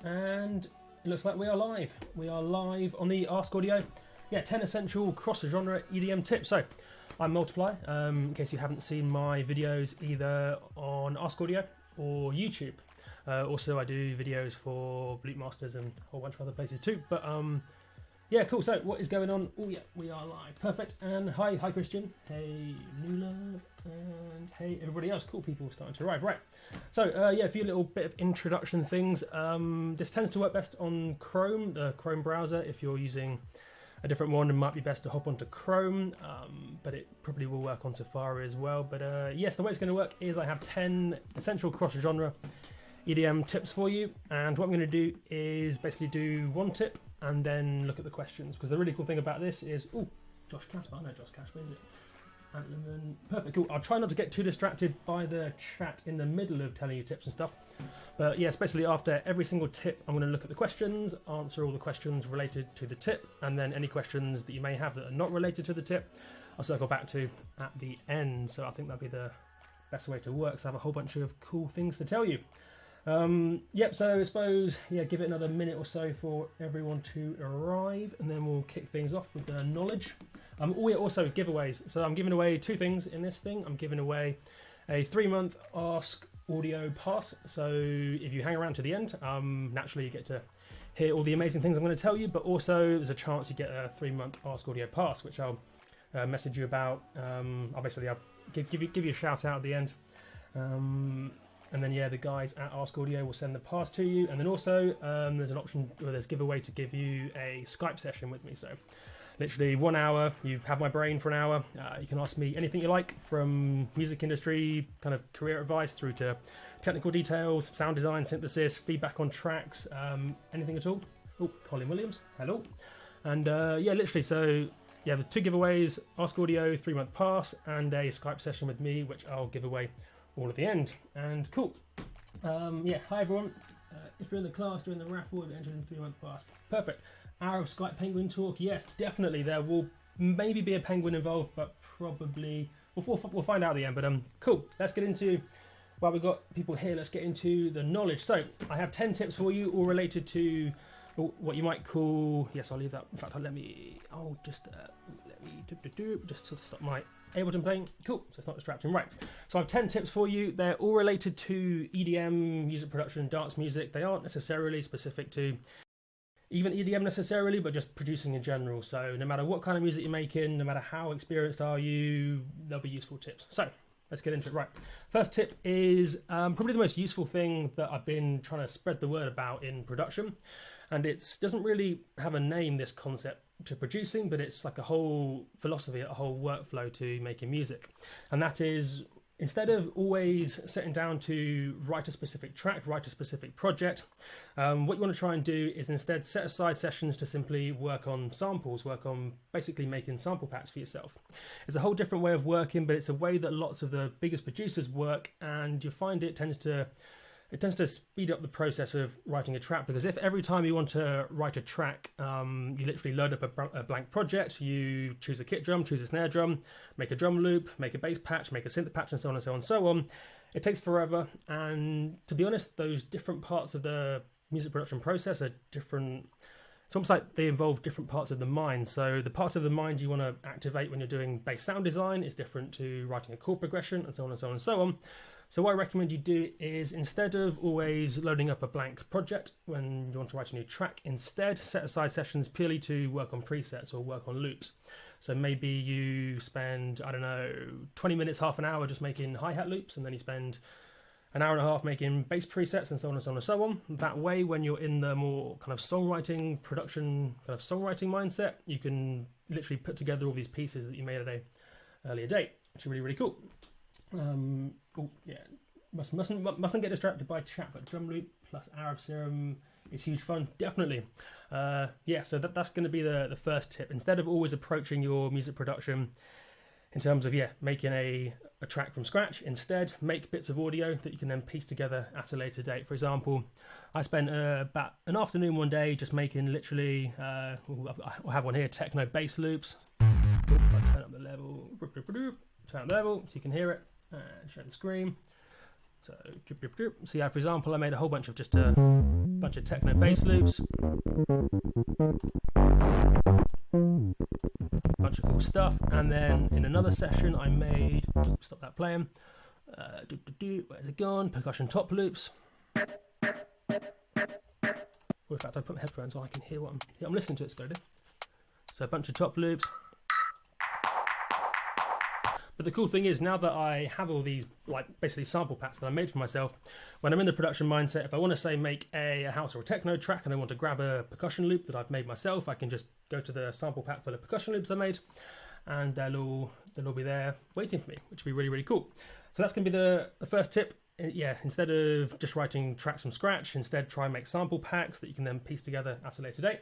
And it looks like we are live. We are live on the Ask Audio. Yeah, 10 essential cross-genre EDM tips. So, I'm Multiplier, in case you haven't seen my videos either on Ask Audio or YouTube. Also, I do videos for Loop Masters and a whole bunch of other places too. But yeah, cool. So, what is going on? Oh yeah, we are live. Perfect. And hi Christian. Hey New Love. And hey everybody else. Cool people starting to arrive. Right. So yeah, a few little bit of introduction things. This tends to work best on Chrome, the Chrome browser. If you're using a different one, it might be best to hop onto Chrome, but it probably will work on Safari as well. But yes, the way it's going to work is I have 10 essential cross-genre EDM tips for you, and what I'm going to do is basically do one tip and then look at the questions, because the really cool thing about this is, oh, Josh Casper, I know Josh Casper, is it? Perfect, cool. I'll try not to get too distracted by the chat in the middle of telling you tips and stuff. But yes, basically after every single tip, I'm going to look at the questions, answer all the questions related to the tip, and then any questions that you may have that are not related to the tip, I'll circle back to at the end. So I think that'd be the best way to work. So I have a whole bunch of cool things to tell you. Yep, so I suppose, yeah, give it another minute or so for everyone to arrive, and then we'll kick things off with the knowledge. Oh yeah, also giveaways. So I'm giving away two things in this thing. I'm giving away a 3-month Ask Audio pass. So if you hang around to the end, naturally you get to hear all the amazing things I'm going to tell you, but also there's a chance you get a 3-month Ask Audio pass, which I'll message you about. I'll give you a shout out at the end. And then yeah, the guys at Ask Audio will send the pass to you. And then also there's an option where there's giveaway to give you a Skype session with me. So literally 1 hour, you have my brain for an hour. You can ask me anything you like, from music industry, kind of career advice, through to technical details, sound design, synthesis, feedback on tracks, anything at all. Oh, Colin Williams, hello. And yeah, literally, so yeah, there's 2 giveaways, Ask Audio 3-month pass, and a Skype session with me, which I'll give away all at the end. And cool. Yeah, hi everyone. If you're in the class doing the raffle, you're entering the 3-month pass. Perfect. Hour of Skype Penguin talk. Yes, definitely. There will maybe be a penguin involved, but probably we'll find out at the end. But cool. Let's get into, while we've got people here, let's get into the knowledge. So I have 10 tips for you, all related to what you might call. Yes, I'll leave that. In fact, let me just to stop my Ableton playing. Cool, so it's not distracting. Right, so I have 10 tips for you. They're all related to EDM, music production, dance music. They aren't necessarily specific to even EDM necessarily, but just producing in general. So no matter what kind of music you're making, no matter how experienced are you, they'll be useful tips. So let's get into it. Right, first tip is probably the most useful thing that I've been trying to spread the word about in production. And it doesn't really have a name, this concept to producing, but it's like a whole philosophy, a whole workflow to making music. And that is, instead of always sitting down to write a specific track, write a specific project, what you want to try and do is instead set aside sessions to simply work on samples, work on basically making sample packs for yourself. It's a whole different way of working, but it's a way that lots of the biggest producers work, and you find it tends to speed up the process of writing a track, because if every time you want to write a track, you literally load up a blank project, you choose a kick drum, choose a snare drum, make a drum loop, make a bass patch, make a synth patch, and so on and so on and so on. It takes forever, and to be honest, those different parts of the music production process are different. It's almost like they involve different parts of the mind. So the part of the mind you want to activate when you're doing bass sound design is different to writing a chord progression, and so on and so on and so on. So what I recommend you do is, instead of always loading up a blank project when you want to write a new track, instead set aside sessions purely to work on presets or work on loops. So maybe you spend, I don't know, 20 minutes, half an hour just making hi-hat loops, and then you spend an hour and a half making bass presets, and so on and so on and so on. That way, when you're in the more kind of songwriting, production, kind of songwriting mindset, you can literally put together all these pieces that you made at an earlier date, which is really, really cool. Oh yeah, mustn't get distracted by chat, but drum loop plus Arab Serum is huge fun, definitely. Yeah, so that's going to be the first tip. Instead of always approaching your music production in terms of making a track from scratch, instead make bits of audio that you can then piece together at a later date. For example, I spent about an afternoon one day just making literally, I have one here, techno bass loops. I'll turn up the level, turn up the level so you can hear it. And share the screen. So yeah, for example, I made a whole bunch of just a bunch bunch of techno bass loops. Bunch of cool stuff. And then in another session I made, stop that playing, where's it gone? Percussion top loops. Well, in fact, I put my headphones on, I can hear what I'm listening to. It's good. So a bunch of top loops. But the cool thing is, now that I have all these, like, basically sample packs that I made for myself, when I'm in the production mindset, if I want to, say, make a house or a techno track and I want to grab a percussion loop that I've made myself, I can just go to the sample pack full of percussion loops I made, and they'll all be there waiting for me, which would be really, really cool. So that's going to be the first tip. Yeah, instead of just writing tracks from scratch, instead try and make sample packs that you can then piece together at a later date.